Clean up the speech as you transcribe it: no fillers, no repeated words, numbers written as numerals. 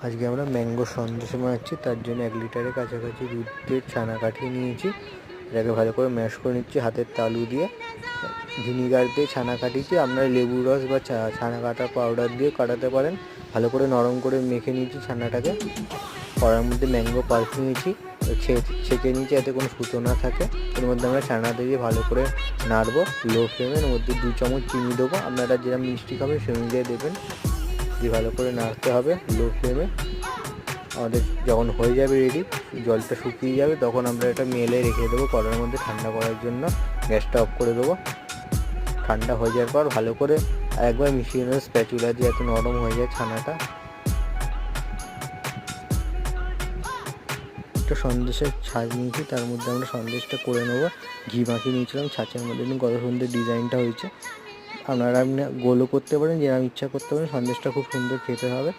আজকে আমরা ম্যাঙ্গো সন্দেশ বানাচ্ছি, তার জন্য 1 লিটারের কাছাকাছি দুধের ছানা কাঠিয়ে নিয়েছি। এটাকে ভালো করে ম্যাশ করে নিচ্ছি হাতের তালু দিয়ে। ভিনিগার দিয়ে ছানা কাটিয়েছি, আপনারা লেবুর রস বা ছানা কাটা পাউডার দিয়ে কাটাতে পারেন। ভালো করে নরম করে মেখে নিয়েছি ছানাটাকে। কড়ার মধ্যে ম্যাঙ্গো পাল্প নিয়েছি, ছেঁকে নিয়েছি যাতে কোনো সুতো না থাকে। এর মধ্যে আমরা ছানা দিয়ে ভালো করে নাড়বো লো ফ্লেমে। এর মধ্যে 2 চামচ চিনি দেবো, আপনারা যেরকম মিষ্টি খাবেন সেই অনুযায়ী দেবেন। দিয়ে ভালো করে নাড়তে হবে লো ফ্লেমে। আমাদের যখন হয়ে যাবে রেডি, জলটা শুকিয়ে যাবে, তখন আমরা এটা মেলে রেখে দেবো কড়ার মধ্যে ঠান্ডা করার জন্য। গ্যাসটা অফ করে দেবো। ঠান্ডা হয়ে যাওয়ার পর ভালো করে একবার মিশিয়ে নেবো স্প্যাচুলা দিয়ে, এত নরম হয়ে যায় ছানাটা। একটা সন্দেশের ছাঁচ নিয়েছি, তার মধ্যে আমরা সন্দেশটা করে নেবো। ঘি মাখিয়ে নিয়েছিলাম ছাঁচের মধ্যে, কত সুন্দর ডিজাইনটা হয়েছে। আপনারা গোলও করতে পারেন, যেরকম ইচ্ছা করতে পারেন। সন্দেশটা খুব সুন্দর খেতে হবে।